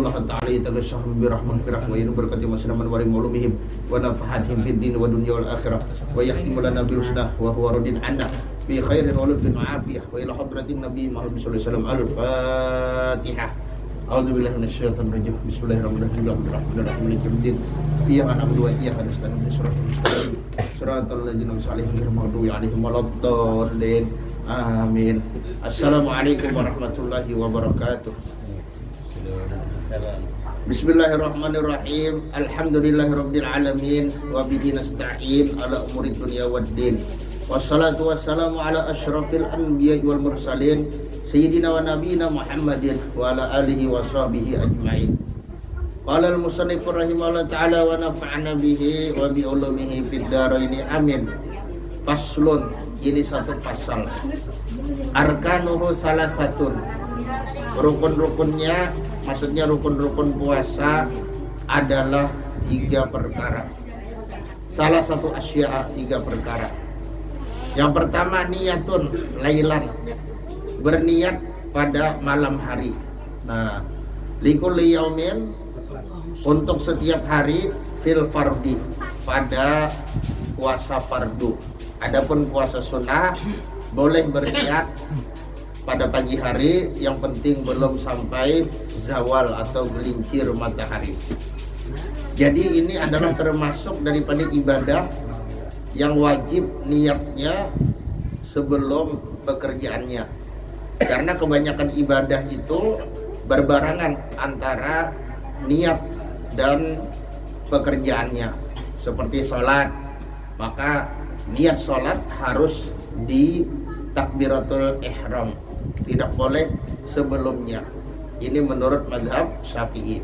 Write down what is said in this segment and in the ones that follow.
Nas'alullah ta'ala yataghashshahum bi rahmatirah wa yunur barakati masalaman wa rimulumihim wa nafahatihim fid din wa dunya wal akhirah wa yahtimu lana bil husna wa huwa radin anna fi khairin wa lutfin wa afiyah wa ila hadratin nabi Muhammad sallallahu alaihi wasallam. Al-Fatihah. A'udzu billahi minasyaitonir rajim. Bismillahirrahmanirrahim. Alhamdulillahirabbil iyyaka na'budu wa iyyaka nasta'in shiratal mustaqim shiratal ladzina an'amta 'alaihim ghairil maghdubi 'alaihim waladdallin. Amin. Assalamualaikum warahmatullahi wabarakatuh. Bismillahirrahmanirrahim. Alhamdulillahirabbil alamin wa bihi nasta'in ala umurid dunya waddin. Wassalatu wassalamu ala asyrafil anbiya'i wal mursalin sayyidina wa nabiyina Muhammadin wa ala alihi wa sahbihi ajma'in. Qala al-musannif rahimahullah ta'ala wa nafa'ana bihi wa bi ulumihi fid dharain amin. Faslun, ini satu pasal. Arkanuhu salah satu. Rukun-rukunnya, maksudnya rukun-rukun puasa adalah 3 perkara. Salah satu asya 3 perkara. Yang pertama niyatun lailan, berniat pada malam hari. Nah, likulli yaumin, untuk setiap hari, fil fardi, pada puasa fardu. Adapun puasa sunnah boleh berniat pada pagi hari, yang penting belum sampai zawal atau gelincir matahari. Jadi ini adalah termasuk daripada ibadah yang wajib niatnya sebelum pekerjaannya. Karena kebanyakan ibadah itu berbarengan antara niat dan pekerjaannya. Seperti sholat, maka niat sholat harus di takbiratul ihram, tidak boleh sebelumnya. Ini menurut mazhab Syafi'i.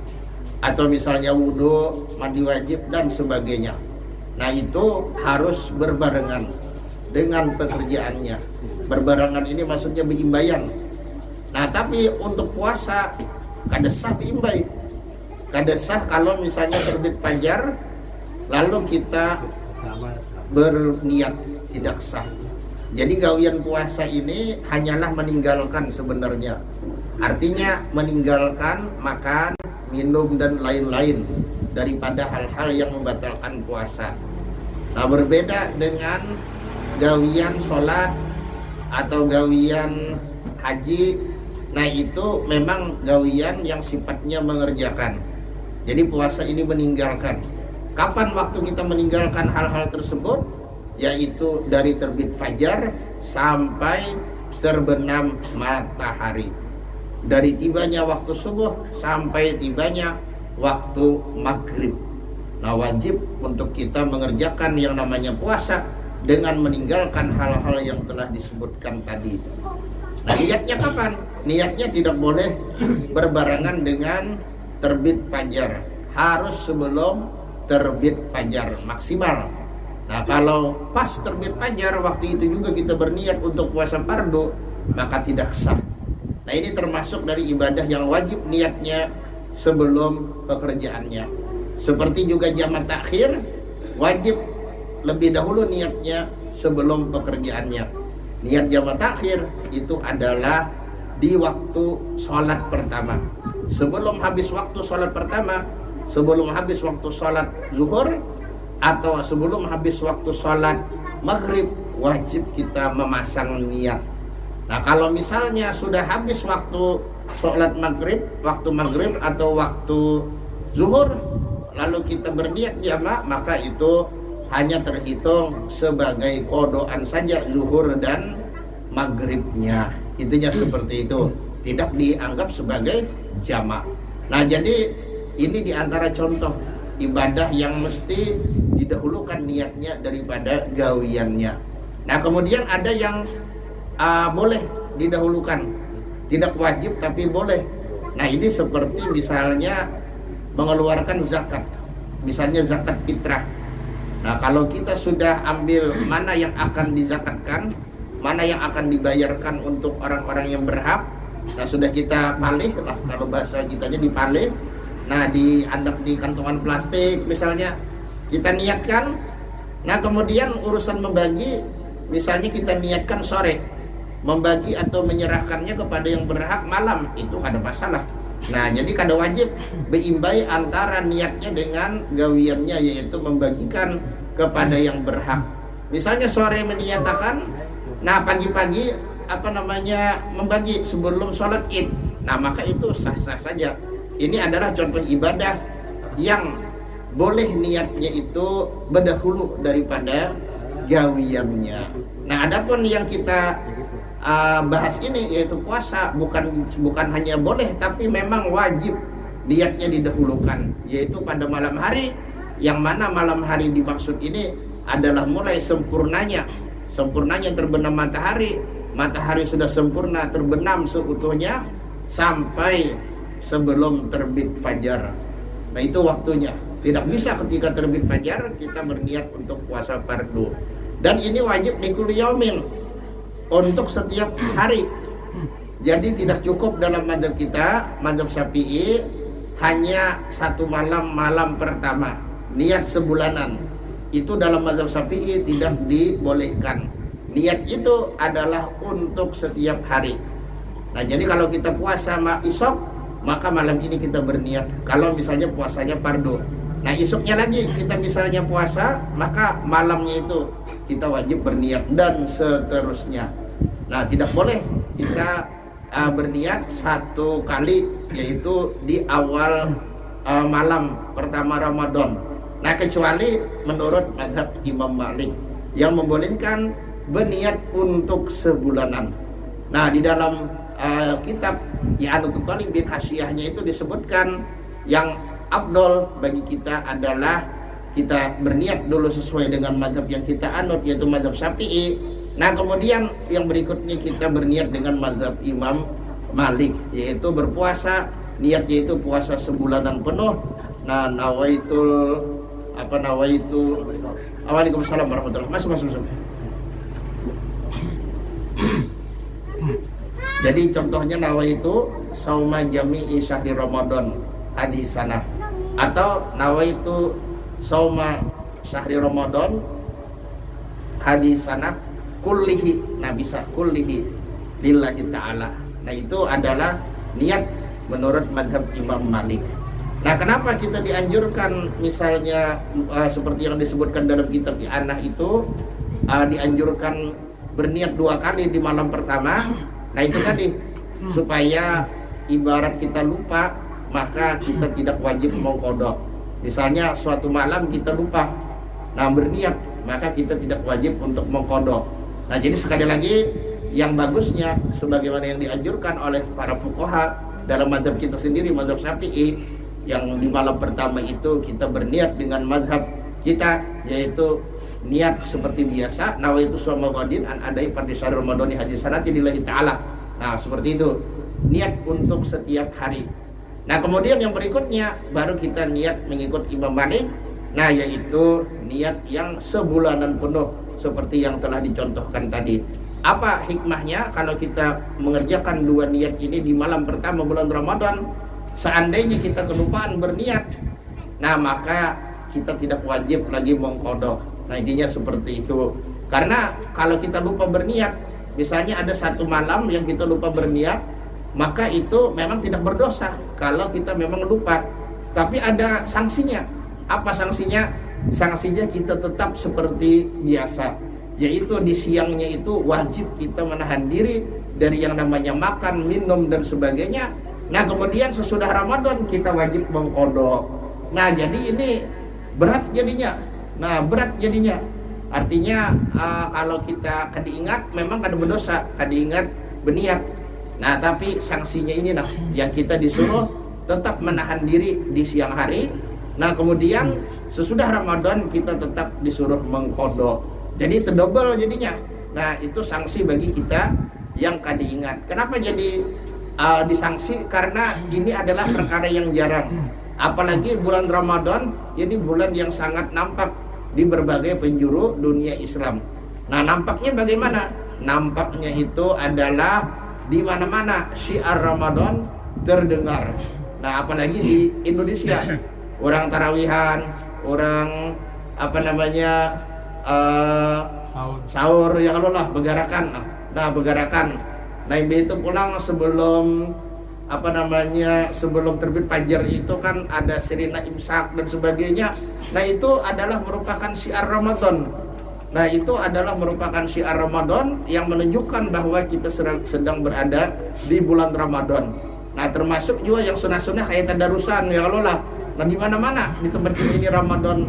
Atau misalnya wudu, mandi wajib dan sebagainya. Nah, itu harus berbarengan dengan pekerjaannya. Berbarengan ini maksudnya beimbayan. Nah, tapi untuk puasa kada sah beimbai. Kada sah kalau misalnya terbit fajar lalu kita berniat, tidak sah. Jadi gawian puasa ini hanyalah meninggalkan sebenarnya. Artinya meninggalkan makan, minum dan lain-lain daripada hal-hal yang membatalkan puasa. Nah, berbeda dengan gawian sholat atau gawian haji. Nah, itu memang gawian yang sifatnya mengerjakan. Jadi puasa ini meninggalkan. Kapan waktu kita meninggalkan hal-hal tersebut? Yaitu dari terbit fajar sampai terbenam matahari. Dari tibanya waktu subuh sampai tibanya waktu maghrib. Nah, wajib untuk kita mengerjakan yang namanya puasa dengan meninggalkan hal-hal yang telah disebutkan tadi. Nah, niatnya kapan? Niatnya tidak boleh berbarengan dengan terbit fajar. Harus sebelum terbit fajar maksimal. Nah, kalau pas terbit fajar waktu itu juga kita berniat untuk puasa fardu, maka tidak sah. Nah, ini termasuk dari ibadah yang wajib niatnya sebelum pekerjaannya. Seperti juga jamak takhir, wajib lebih dahulu niatnya sebelum pekerjaannya. Niat jamak takhir itu adalah di waktu sholat pertama. Sebelum habis waktu sholat pertama, sebelum habis waktu sholat zuhur, atau sebelum habis waktu sholat maghrib, wajib kita memasang niat. Nah, kalau misalnya sudah habis waktu sholat maghrib, waktu maghrib atau waktu zuhur, lalu kita berniat jamak, maka itu hanya terhitung sebagai kodoan saja zuhur dan maghribnya. Itunya seperti itu, tidak dianggap sebagai jamak. Nah, jadi ini diantara contoh ibadah yang mesti didahulukan niatnya daripada gawiannya. Nah, kemudian ada yang boleh didahulukan, tidak wajib tapi boleh. Nah, ini seperti misalnya mengeluarkan zakat, misalnya zakat fitrah. Nah, kalau kita sudah ambil mana yang akan dizakatkan, mana yang akan dibayarkan untuk orang-orang yang berhak, nah sudah kita palih lah, kalau bahasa kitanya dipalih. Nah, diandap di kantongan plastik misalnya, kita niatkan. Nah, kemudian urusan membagi, misalnya kita niatkan sore, membagi atau menyerahkannya kepada yang berhak malam, itu ada masalah. Nah, jadi kada wajib beimbai antara niatnya dengan gawiannya, yaitu membagikan kepada yang berhak. Misalnya sore menyatakan, nah pagi-pagi membagi sebelum sholat id. Nah, maka itu sah-sah saja. Ini adalah contoh ibadah yang boleh niatnya itu berdahulu daripada gawiannya. Nah, adapun yang kita bahas ini yaitu puasa, bukan hanya boleh tapi memang wajib niatnya didahulukan, yaitu pada malam hari, yang mana malam hari dimaksud ini adalah mulai sempurnanya terbenam matahari. Matahari sudah sempurna terbenam seutuhnya sampai sebelum terbit fajar. Nah, itu waktunya. Tidak bisa ketika terbit fajar kita berniat untuk puasa fardu. Dan ini wajib di kulli yaumin, untuk setiap hari. Jadi tidak cukup dalam mazhab kita, mazhab Syafi'i, hanya satu malam pertama niat sebulanan. Itu dalam mazhab Syafi'i tidak dibolehkan. Niat itu adalah untuk setiap hari. Nah, jadi kalau kita puasa isok, maka malam ini kita berniat. Kalau misalnya puasanya fardu. Nah, isoknya lagi kita misalnya puasa, maka malamnya itu kita wajib berniat dan seterusnya. Nah, tidak boleh kita berniat satu kali, yaitu di awal malam pertama Ramadan. Nah, kecuali menurut mazhab Imam Malik yang membolehkan berniat untuk sebulanan. Nah, di dalam kitab I'anatul Talibin Hasyiyahnya itu disebutkan yang afdol bagi kita adalah kita berniat dulu sesuai dengan mazhab yang kita anut, yaitu mazhab Syafi'i. Nah, kemudian yang berikutnya kita berniat dengan mazhab Imam Malik, yaitu berpuasa, niatnya itu puasa sebulanan penuh. Nah, Waalaikumsalam warahmatullahi wabarakatuh. Masuk. Jadi contohnya nawaitu sauma jami'i syahri Ramadan hadis sana, atau nawaitu sauma syahri Ramadan hadis sana kullihi. Nah, bisa kullihi lillahi ta'ala. Nah, itu adalah niat menurut madhab Imam Malik. Nah, kenapa kita dianjurkan misalnya seperti yang disebutkan dalam kitab I'anah itu dianjurkan berniat 2 kali di malam pertama? Nah, itu tadi supaya ibarat kita lupa, maka kita tidak wajib mengqadha. Misalnya suatu malam kita lupa, nah berniat, maka kita tidak wajib untuk mengqadha. Nah, jadi sekali lagi yang bagusnya sebagaimana yang dianjurkan oleh para fuqaha dalam mazhab kita sendiri, mazhab Syafi'i, yang di malam pertama itu kita berniat dengan mazhab kita, yaitu niat seperti biasa, nawaitu shauma ghadin an adai fardhi syahr ramadhani hadis sanati lillahi ta'ala. Nah, seperti itu niat untuk setiap hari. Nah, kemudian yang berikutnya baru kita niat mengikut Imam Malik. Nah, yaitu niat yang sebulanan penuh seperti yang telah dicontohkan tadi. Apa hikmahnya kalau kita mengerjakan 2 niat ini di malam pertama bulan Ramadan? Seandainya kita kelupaan berniat, nah maka kita tidak wajib lagi mengqadha. Nah, intinya seperti itu. Karena kalau kita lupa berniat, misalnya ada satu malam yang kita lupa berniat, maka itu memang tidak berdosa kalau kita memang lupa. Tapi ada sanksinya. Apa sanksinya? Sanksinya kita tetap seperti biasa, yaitu di siangnya itu wajib kita menahan diri dari yang namanya makan, minum dan sebagainya. Nah, kemudian sesudah Ramadan kita wajib mengqadha. Nah, jadi ini berat jadinya. Artinya kalau kita kadiingat memang kada berdosa, kadiingat berniat. Nah, tapi sanksinya ini yang kita disuruh tetap menahan diri di siang hari. Nah, kemudian sesudah Ramadan kita tetap disuruh mengqadha. Jadi terdobel jadinya. Nah, itu sanksi bagi kita yang kadiingat. Kenapa jadi disanksi? Karena ini adalah perkara yang jarang. Apalagi bulan Ramadan, ini bulan yang sangat nampak di berbagai penjuru dunia Islam. Nah, nampaknya bagaimana? Nampaknya itu adalah di mana-mana syiar Ramadan terdengar. Nah, apalagi di Indonesia, orang tarawihan, orang sahur ya kalau lah begarakan. Nah, begarakan. Nah, itu pulang sebelum apa namanya, sebelum terbit fajar itu kan ada sirina imsak dan sebagainya. Nah itu adalah merupakan syiar Ramadan. Nah itu adalah merupakan syiar Ramadan yang menunjukkan bahwa kita sedang berada di bulan Ramadan. Nah termasuk juga yang sunnah-sunnah kayak tadarusan ya Allah lah. Nah di mana-mana di tempat kita ini Ramadan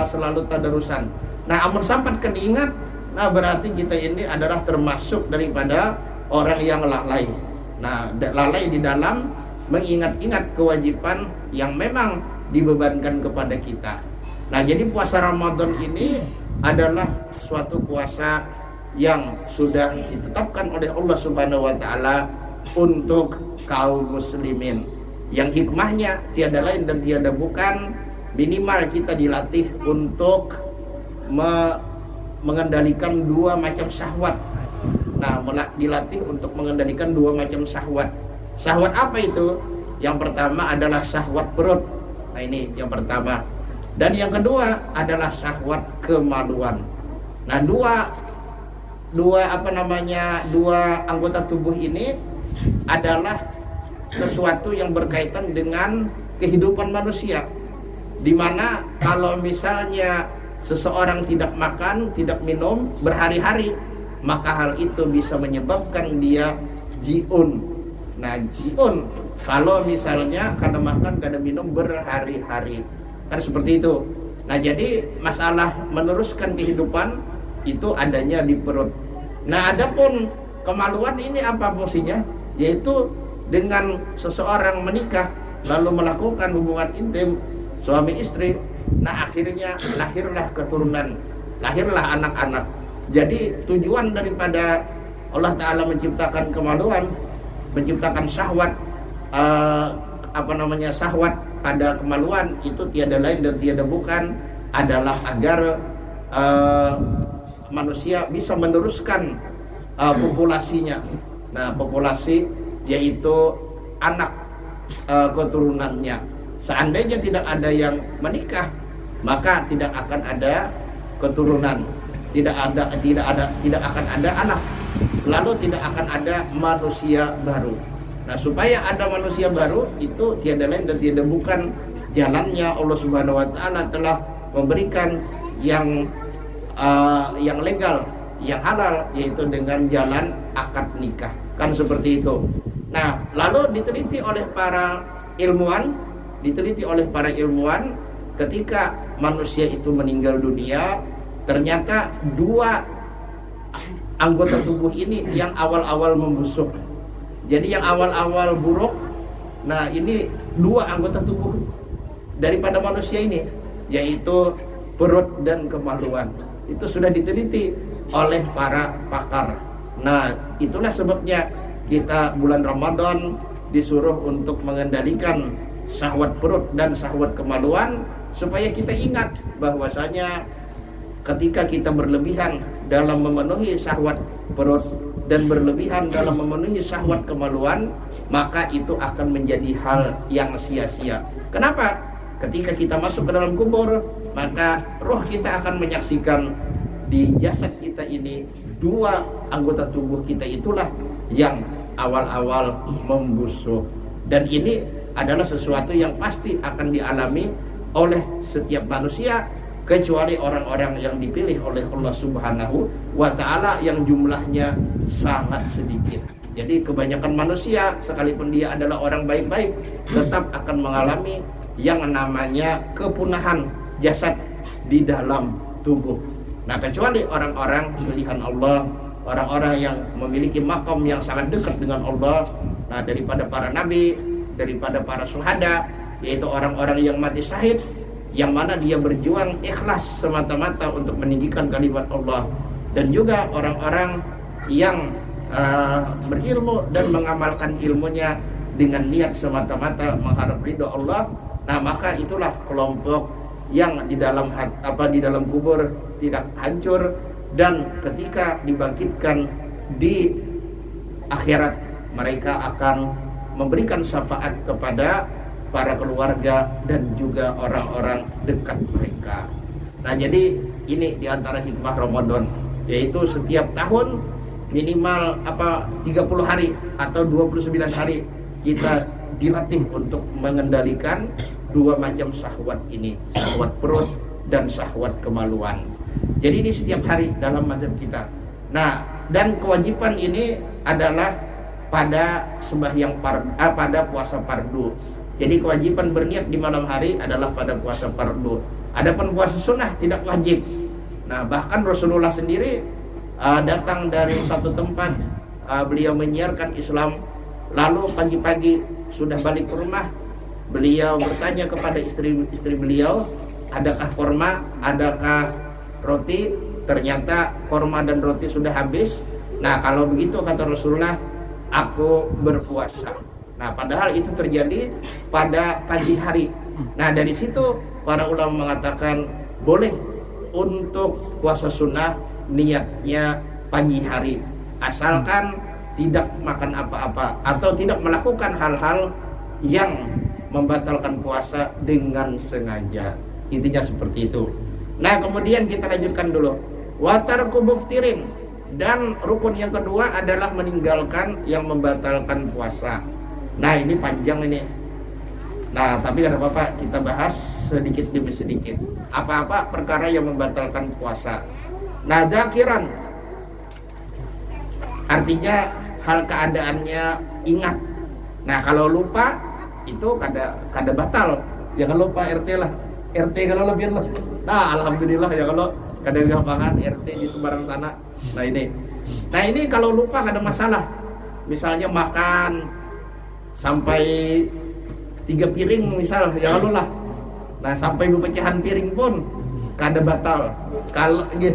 selalu tadarusan. Nah amun sampai keingat, nah berarti kita ini adalah termasuk daripada orang yang lalai. Nah lalai di dalam mengingat-ingat kewajiban yang memang dibebankan kepada kita. Nah jadi puasa Ramadan ini adalah suatu puasa yang sudah ditetapkan oleh Allah Subhanahu wa taala untuk kaum muslimin. Yang hikmahnya tiada lain dan tiada bukan, minimal kita dilatih untuk mengendalikan dua macam syahwat. Nah, dilatih untuk mengendalikan dua macam syahwat. Syahwat apa itu? Yang pertama adalah syahwat perut. Nah, ini yang pertama. Dan yang kedua adalah syahwat kemaluan. Nah, dua anggota tubuh ini adalah sesuatu yang berkaitan dengan kehidupan manusia. Dimana kalau misalnya seseorang tidak makan, tidak minum berhari-hari, maka hal itu bisa menyebabkan dia jiun. Nah, jiun kalau misalnya kada makan, kada minum berhari-hari, kan seperti itu. Nah jadi masalah meneruskan kehidupan itu adanya di perut. Nah adapun kemaluan ini apa fungsinya? Yaitu dengan seseorang menikah lalu melakukan hubungan intim suami istri, nah akhirnya lahirlah keturunan, lahirlah anak-anak. Jadi tujuan daripada Allah Ta'ala menciptakan kemaluan, menciptakan syahwat, syahwat pada kemaluan itu tiada lain dan tiada bukan adalah agar manusia bisa meneruskan populasinya. Nah, populasi yaitu anak keturunannya. Seandainya tidak ada yang menikah, maka tidak akan ada keturunan, tidak akan ada anak, lalu tidak akan ada manusia baru. Nah, supaya ada manusia baru itu tiada lain dan tiada bukan jalannya Allah Subhanahu wa taala telah memberikan yang legal, yang halal, yaitu dengan jalan akad nikah. Kan seperti itu. Nah, lalu diteliti oleh para ilmuwan, ketika manusia itu meninggal dunia, ternyata dua anggota tubuh ini yang awal-awal membusuk. Jadi yang awal-awal buruk, nah ini dua anggota tubuh daripada manusia ini, yaitu perut dan kemaluan. Itu sudah diteliti oleh para pakar. Nah itulah sebabnya kita bulan Ramadan disuruh untuk mengendalikan syahwat perut dan syahwat kemaluan, supaya kita ingat bahwasanya ketika kita berlebihan dalam memenuhi syahwat perut dan berlebihan dalam memenuhi syahwat kemaluan, maka itu akan menjadi hal yang sia-sia. Kenapa? Ketika kita masuk ke dalam kubur, maka roh kita akan menyaksikan di jasad kita ini dua anggota tubuh kita itulah yang awal-awal membusuk. Dan ini adalah sesuatu yang pasti akan dialami oleh setiap manusia, kecuali orang-orang yang dipilih oleh Allah Subhanahu wa ta'ala yang jumlahnya sangat sedikit. Jadi kebanyakan manusia, sekalipun dia adalah orang baik-baik, tetap akan mengalami yang namanya kepunahan jasad di dalam tubuh. Nah, kecuali orang-orang pilihan Allah, orang-orang yang memiliki makom yang sangat dekat dengan Allah, nah daripada para nabi, daripada para syuhada, yaitu orang-orang yang mati syahid, yang mana dia berjuang ikhlas semata-mata untuk meninggikan kalimat Allah, dan juga orang-orang yang berilmu dan mengamalkan ilmunya dengan niat semata-mata mengharap ridho Allah. Nah, maka itulah kelompok yang di dalam kubur tidak hancur, dan ketika dibangkitkan di akhirat mereka akan memberikan syafaat kepada para keluarga dan juga orang-orang dekat mereka. Nah, jadi ini diantara hikmah Ramadan, yaitu setiap tahun minimal 30 hari atau 29 hari kita dilatih untuk mengendalikan dua macam syahwat ini, syahwat perut dan syahwat kemaluan. Jadi ini setiap hari dalam mazhab kita. Nah, dan kewajiban ini adalah pada sembahyang pada puasa fardu. Jadi kewajiban berniat di malam hari adalah pada puasa fardu. Adapun puasa sunnah tidak wajib. Nah, bahkan Rasulullah sendiri datang dari suatu tempat, beliau menyiarkan Islam, lalu pagi-pagi sudah balik ke rumah, beliau bertanya kepada istri beliau, adakah korma, adakah roti? Ternyata korma dan roti sudah habis. Nah, kalau begitu kata Rasulullah, aku berpuasa. Nah, padahal itu terjadi pada pagi hari. Nah, dari situ para ulama mengatakan boleh untuk puasa sunnah niatnya pagi hari, asalkan tidak makan apa-apa atau tidak melakukan hal-hal yang membatalkan puasa dengan sengaja. Intinya seperti itu. Nah, kemudian kita lanjutkan dulu. Watarku muftirin, dan rukun yang kedua adalah meninggalkan yang membatalkan puasa. Nah, ini panjang ini. Nah, tapi tidak apa-apa, kita bahas sedikit demi sedikit. Apa-apa perkara yang membatalkan puasa. Nah, zakiran artinya hal keadaannya ingat. Nah, kalau lupa itu kada batal. Jangan lupa RT lah. RT kalau lebih lah. Nah, alhamdulillah ya kalau kada di lapangan RT di Tubarang sana. Nah, ini kalau lupa kada masalah. Misalnya makan sampai 3 piring misal, ya kalau lah. Nah, sampai pecahan piring pun kada batal. Kalau nggih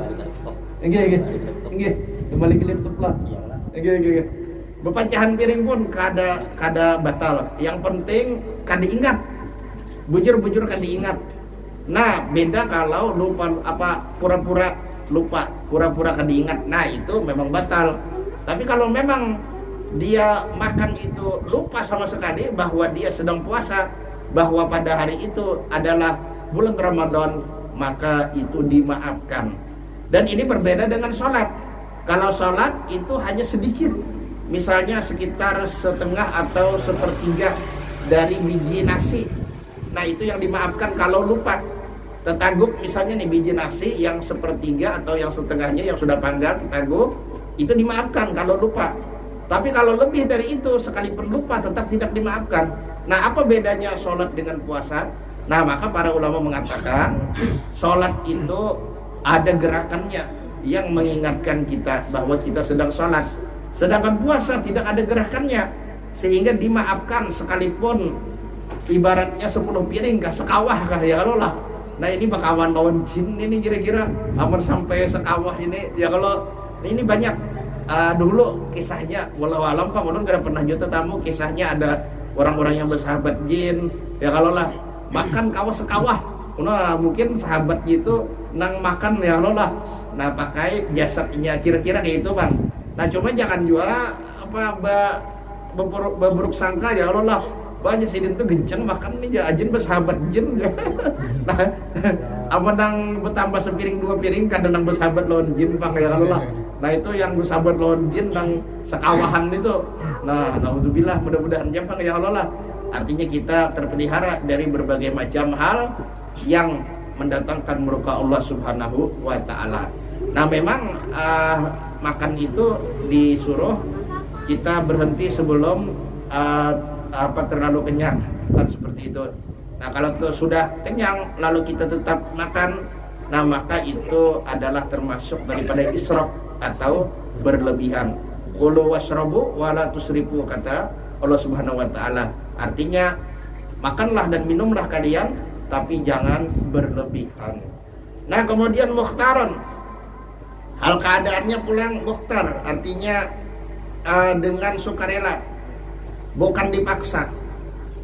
kembali ke laptop lah. Nggih. Pecahan piring pun kada batal. Yang penting kada ingat. Bujur kada ingat. Nah, beda kalau lupa pura-pura lupa, pura-pura kada ingat. Nah, itu memang batal. Tapi kalau memang dia makan itu lupa sama sekali bahwa dia sedang puasa, bahwa pada hari itu adalah bulan Ramadan, maka itu dimaafkan. Dan ini berbeda dengan sholat. Kalau sholat itu hanya sedikit, misalnya sekitar setengah atau sepertiga dari biji nasi. Nah, itu yang dimaafkan kalau lupa. Tetaguk misalnya nih, biji nasi yang sepertiga atau yang setengahnya yang sudah panggang tetaguk, itu dimaafkan kalau lupa. Tapi kalau lebih dari itu sekalipun lupa tetap tidak dimaafkan. Nah, apa bedanya sholat dengan puasa? Nah, maka para ulama mengatakan sholat itu ada gerakannya yang mengingatkan kita bahwa kita sedang sholat. Sedangkan puasa tidak ada gerakannya, sehingga dimaafkan sekalipun ibaratnya 10 piring kah, sekawah kah, ya kalau lah. Nah, ini bakawan lawan jin ini kira-kira hampir sampai sekawah ini, ya kalau ini banyak. Dulu kisahnya, walau alam Pak Mulun kada pernah juta tamu, kisahnya ada orang-orang yang bersahabat jin, ya kalau lah makan kawas sekawah. Nah, mungkin sahabat gitu nang makan, ya kalau lah. Nah, pakai jasadnya kira-kira kayak itu Bang. Nah, cuma jangan juga berburuk sangka, ya kalau lah. Banyak sidin tuh genceng makan nih ajin bersahabat jin. Nah, apa nang bertambah sepiring 2 piring kadang nang bersahabat lawan jin Bang, ya kalau lah. Nah, itu yang bersahabat lawan jin nang sekawahan itu. Nah, naudzubillah, mudah-mudahan jangan, ya Allah lah. Artinya kita terpelihara dari berbagai macam hal yang mendatangkan murka Allah Subhanahu wa taala. Nah, memang makan itu disuruh kita berhenti sebelum terlalu kenyang, kan seperti itu. Nah, kalau sudah kenyang lalu kita tetap makan, nah maka itu adalah termasuk daripada israf atau berlebihan. Kulu washrabu wala tusrifu, kata Allah Subhanahu wa taala. Artinya makanlah dan minumlah kalian, tapi jangan berlebihan. Nah, kemudian mukhtaron, hal keadaannya pulang mukhtar, artinya dengan sukarela, bukan dipaksa.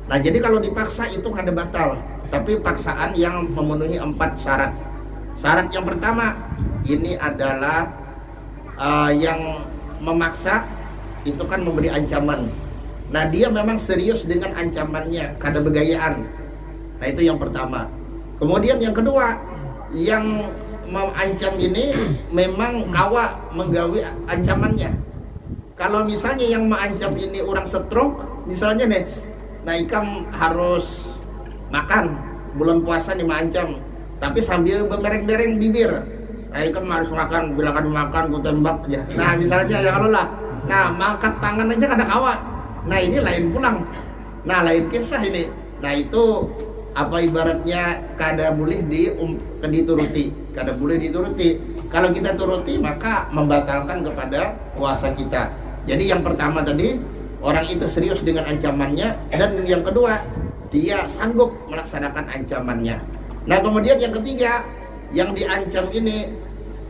Nah, jadi kalau dipaksa itu kada batal, tapi paksaan yang memenuhi 4 syarat. Syarat yang pertama, ini adalah yang memaksa itu kan memberi ancaman. Nah, dia memang serius dengan ancamannya, kada begayaan. Nah, itu yang pertama. Kemudian yang kedua, yang mengancam ini memang kawa menggawi ancamannya. Kalau misalnya yang mengancam ini orang stroke, misalnya nih, nah Ikam harus makan bulan puasa nih macam, tapi sambil bermereng-mereng bibir. Nah Ikam harus makan, bilang ada makan, gue tembak aja. Nah misalnya ya kalau lah, nah mangkat tangan aja kada kawa. Nah ini lain pulang, nah lain kisah ini. Nah itu apa ibaratnya kada boleh dituruti, kada boleh dituruti. Kalau kita turuti maka membatalkan kepada puasa kita. Jadi yang pertama tadi, orang itu serius dengan ancamannya, dan yang kedua dia sanggup melaksanakan ancamannya. Nah kemudian yang ketiga, yang diancam ini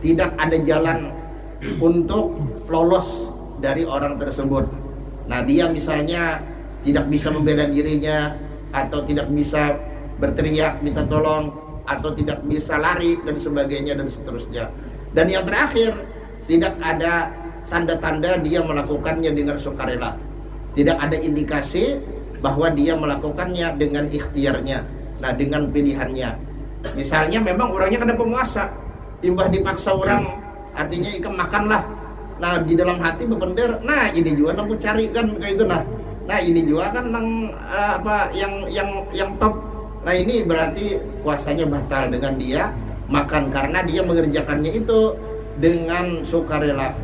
tidak ada jalan untuk lolos dari orang tersebut. Nah dia misalnya tidak bisa membela dirinya, atau tidak bisa berteriak minta tolong, atau tidak bisa lari dan sebagainya dan seterusnya. Dan yang terakhir, tidak ada tanda-tanda dia melakukannya dengan sukarela. Tidak ada indikasi bahwa dia melakukannya dengan ikhtiarnya, nah dengan pilihannya. Misalnya memang orangnya kada pemuasa, timbah dipaksa orang, artinya Ikam makanlah. Nah di dalam hati berbender, nah ini juga aku cari kan kayak itu, nah ini juga kan yang top. Nah ini berarti puasanya batal dengan dia makan, karena dia mengerjakannya itu dengan sukarela,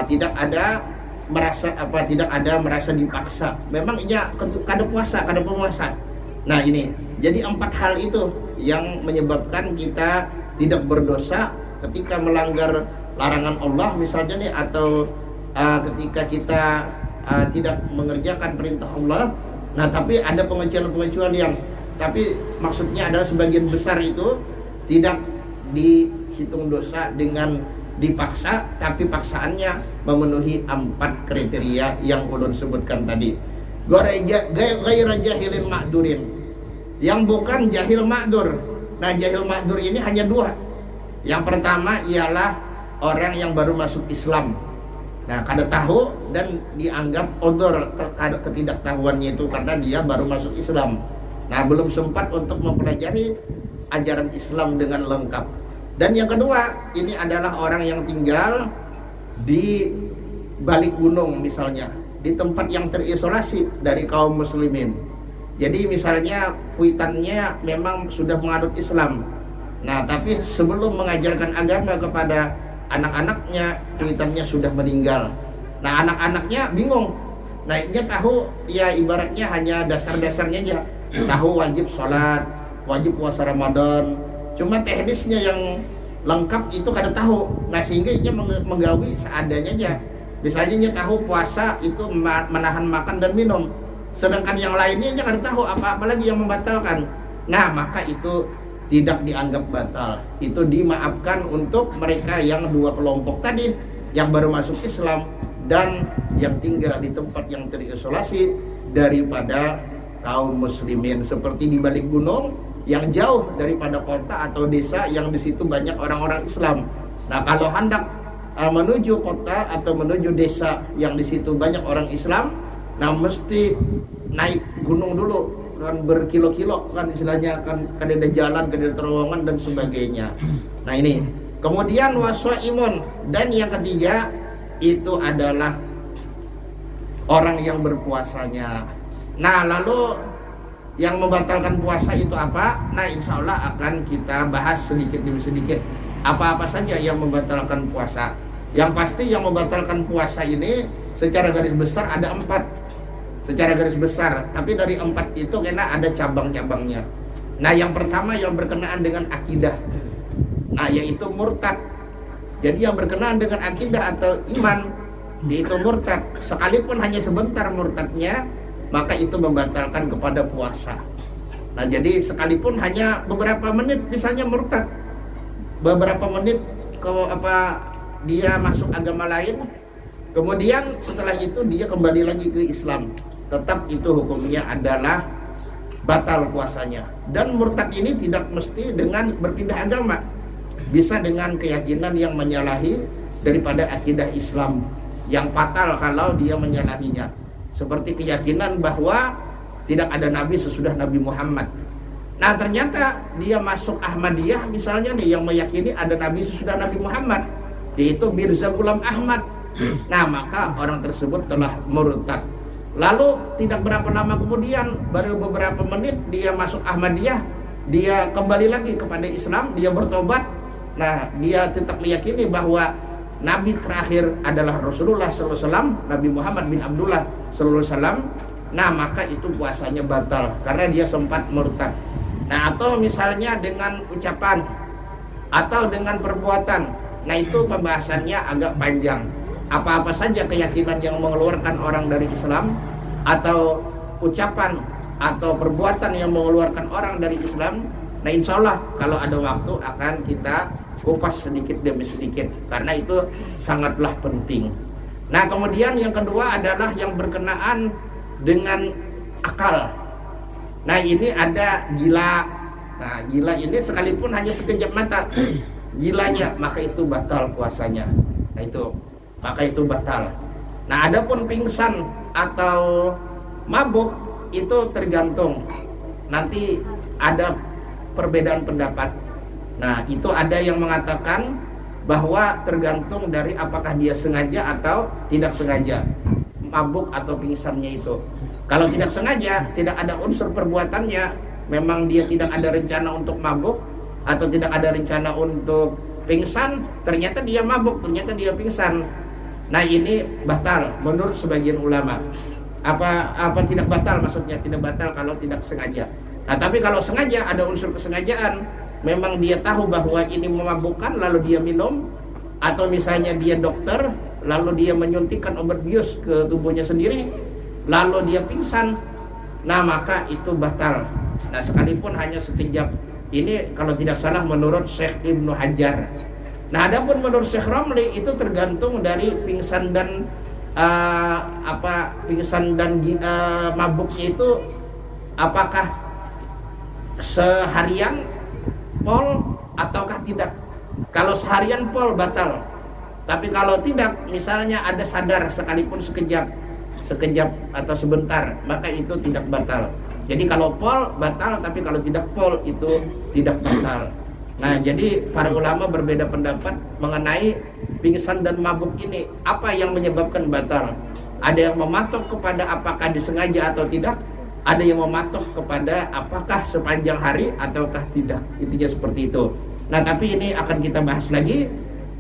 tidak ada merasa dipaksa. Memang iya kada puasa, kada pemuasa. Nah ini jadi 4 hal itu yang menyebabkan kita tidak berdosa ketika melanggar larangan Allah misalnya nih, atau ketika kita tidak mengerjakan perintah Allah. Nah tapi ada pengecualian, tapi maksudnya adalah sebagian besar itu tidak dihitung dosa dengan dipaksa, tapi paksaannya memenuhi 4 kriteria yang ulun sebutkan tadi. Ghaira jahilin ma'durin, yang bukan jahil ma'dur. Nah jahil ma'dur ini hanya 2. Yang pertama ialah orang yang baru masuk Islam, nah kada tahu dan dianggap odor ketidaktahuannya itu karena dia baru masuk Islam. Nah belum sempat untuk mempelajari ajaran Islam dengan lengkap. Dan yang kedua, ini adalah orang yang tinggal di balik gunung misalnya, di tempat yang terisolasi dari kaum muslimin. Jadi misalnya kuitannya memang sudah menganut Islam, nah tapi sebelum mengajarkan agama kepada anak-anaknya, kuitannya sudah meninggal. Nah anak-anaknya bingung. Nah dia tahu ya ibaratnya hanya dasar-dasarnya aja, tahu wajib sholat, wajib puasa Ramadan, cuma teknisnya yang lengkap itu kada tahu. Nah sehingga dia menggawi seadanya aja. Misalnya dia tahu puasa itu menahan makan dan minum, sedangkan yang lainnya dia kada tahu apa-apa lagi yang membatalkan. Nah maka itu tidak dianggap batal, itu dimaafkan untuk mereka yang 2 kelompok tadi, yang baru masuk Islam dan yang tinggal di tempat yang terisolasi daripada kaum muslimin, seperti di balik gunung yang jauh daripada kota atau desa yang di situ banyak orang-orang Islam. Nah kalau hendak menuju kota atau menuju desa yang di situ banyak orang Islam, nah mesti naik gunung dulu kan, berkilo-kilo kan istilahnya kan, kada jalan, kada terowongan dan sebagainya. Nah ini kemudian wasaimun, dan yang ketiga itu adalah orang yang berpuasanya. Nah lalu yang membatalkan puasa itu apa? Nah insya Allah akan kita bahas sedikit demi sedikit apa-apa saja yang membatalkan puasa. Yang pasti yang membatalkan puasa ini secara garis besar ada 4. Secara garis besar, tapi dari 4 itu kena ada cabang-cabangnya. Nah yang pertama yang berkenaan dengan akidah, nah yaitu murtad. Jadi yang berkenaan dengan akidah atau iman, yaitu murtad, sekalipun hanya sebentar murtadnya, maka itu membatalkan kepada puasa. Nah jadi sekalipun hanya beberapa menit misalnya murtad, beberapa menit dia masuk agama lain, kemudian setelah itu dia kembali lagi ke Islam, tetap itu hukumnya adalah batal puasanya. Dan murtad ini tidak mesti dengan berpindah agama, bisa dengan keyakinan yang menyalahi daripada akidah Islam yang fatal kalau dia menyalahinya, seperti keyakinan bahwa tidak ada nabi sesudah Nabi Muhammad. Nah ternyata dia masuk Ahmadiyah misalnya nih, yang meyakini ada nabi sesudah Nabi Muhammad, yaitu Mirza Ghulam Ahmad. Nah maka orang tersebut telah murtad. Lalu tidak berapa lama kemudian, baru beberapa menit dia masuk Ahmadiyah, dia kembali lagi kepada Islam, dia bertobat. Nah, dia tetap meyakini bahwa Nabi terakhir adalah Rasulullah SAW, Nabi Muhammad bin Abdullah SAW. Nah, maka itu puasanya batal karena dia sempat murtad. Nah, atau misalnya dengan ucapan atau dengan perbuatan. Nah, itu pembahasannya agak panjang. Apa-apa saja keyakinan yang mengeluarkan orang dari Islam, atau ucapan atau perbuatan yang mengeluarkan orang dari Islam. Nah, insya Allah kalau ada waktu akan kita kupas sedikit demi sedikit, karena itu sangatlah penting. Nah, kemudian yang kedua adalah yang berkenaan dengan akal. Nah, ini ada gila. Nah, gila ini sekalipun hanya sekejap mata gilanya, maka itu batal puasanya. Nah, itu maka itu batal. Nah, adapun pingsan atau mabuk itu tergantung. Nanti ada perbedaan pendapat. Nah, itu ada yang mengatakan bahwa tergantung dari apakah dia sengaja atau tidak sengaja mabuk atau pingsannya itu. Kalau tidak sengaja, tidak ada unsur perbuatannya, memang dia tidak ada rencana untuk mabuk atau tidak ada rencana untuk pingsan, ternyata dia mabuk, ternyata dia pingsan. Nah, ini batal menurut sebagian ulama. Apa tidak batal, maksudnya tidak batal kalau tidak sengaja. Nah, tapi kalau sengaja, ada unsur kesengajaan, memang dia tahu bahwa ini memabukkan lalu dia minum, atau misalnya dia dokter lalu dia menyuntikkan obat bius ke tubuhnya sendiri lalu dia pingsan, nah maka itu batal. Nah, sekalipun hanya sekejap. Ini kalau tidak salah menurut Syekh Ibnu Hajar. Nah, adapun menurut Syekh Romli itu tergantung dari pingsan dan mabuknya itu apakah seharian pol ataukah tidak. Kalau seharian pol batal. Tapi kalau tidak, misalnya ada sadar sekalipun sekejap atau sebentar, maka itu tidak batal. Jadi kalau pol batal, tapi kalau tidak pol itu tidak batal. Nah, jadi para ulama berbeda pendapat mengenai pingsan dan mabuk ini, apa yang menyebabkan batal. Ada yang mematok kepada apakah disengaja atau tidak, ada yang mematok kepada apakah sepanjang hari ataukah tidak. Intinya seperti itu. Nah, tapi ini akan kita bahas lagi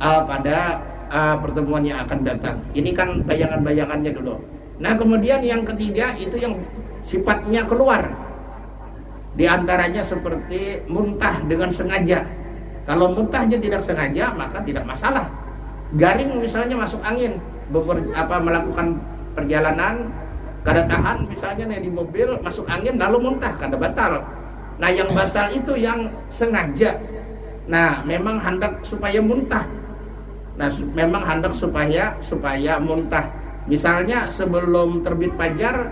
pada pertemuan yang akan datang. Ini kan bayangan-bayangannya dulu. Nah, kemudian yang ketiga itu yang sifatnya keluar. Di antaranya seperti muntah dengan sengaja. Kalau muntahnya tidak sengaja, maka tidak masalah. Garing misalnya masuk angin, melakukan perjalanan, kada tahan misalnya nih di mobil masuk angin lalu muntah, kada batal. Nah, yang batal itu yang sengaja. Nah, memang hendak supaya muntah. Nah, memang hendak supaya muntah. Misalnya sebelum terbit fajar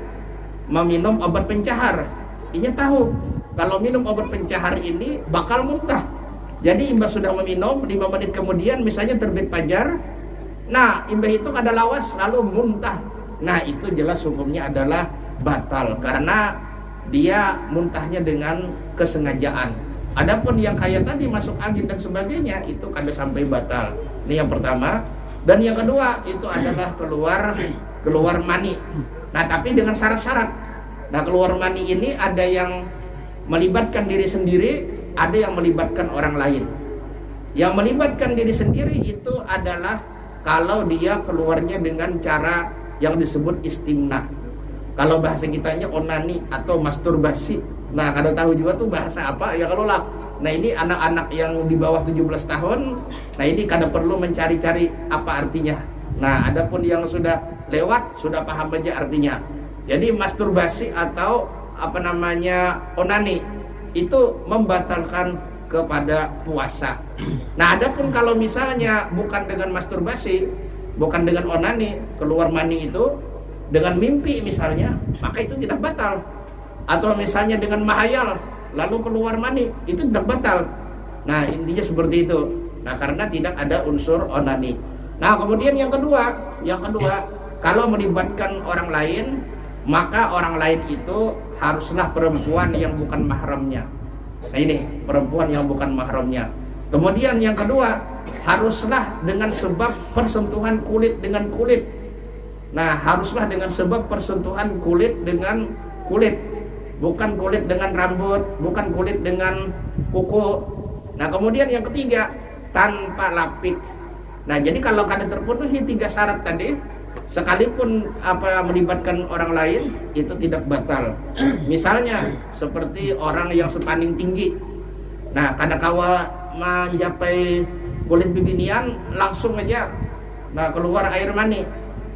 meminum obat pencahar. Ini tahu kalau minum obat pencahar ini bakal muntah. Jadi imbas sudah meminum 5 menit kemudian misalnya terbit fajar. Nah, imbah itu kada lawas lalu muntah. Nah, itu jelas hukumnya adalah batal karena dia muntahnya dengan kesengajaan. Adapun yang kayak tadi masuk angin dan sebagainya itu kada sampai batal. Ini yang pertama. Dan yang kedua itu adalah keluar mani. Nah, tapi dengan syarat-syarat. Nah, keluar mani ini ada yang melibatkan diri sendiri, ada yang melibatkan orang lain. Yang melibatkan diri sendiri itu adalah kalau dia keluarnya dengan cara yang disebut istimna. Kalau bahasa kitanya onani atau masturbasi. Nah, kada tahu juga tuh bahasa apa ya kalau lah. Nah, ini anak-anak yang di bawah 17 tahun, nah ini kada perlu mencari-cari apa artinya. Nah, adapun yang sudah lewat, sudah paham aja artinya. Jadi masturbasi atau onani itu membatalkan kepada puasa. Nah, adapun kalau misalnya bukan dengan masturbasi, bukan dengan onani, keluar mani itu dengan mimpi misalnya, maka itu tidak batal. Atau misalnya dengan mahayal lalu keluar mani, itu tidak batal. Nah, intinya seperti itu. Nah, karena tidak ada unsur onani. Nah, kemudian yang kedua, kalau melibatkan orang lain, maka orang lain itu haruslah perempuan yang bukan mahramnya. Nah, ini perempuan yang bukan mahramnya. Kemudian yang kedua, haruslah dengan sebab persentuhan kulit dengan kulit. Nah, haruslah dengan sebab persentuhan kulit dengan kulit, bukan kulit dengan rambut, bukan kulit dengan kuku. Nah, kemudian yang ketiga, tanpa lapik. Nah, jadi kalau kada terpenuhi 3 syarat tadi, sekalipun melibatkan orang lain, itu tidak batal. Misalnya seperti orang yang sepaning tinggi. Nah, kada kawa mencapai kulit bibinian, langsung aja keluar air mani.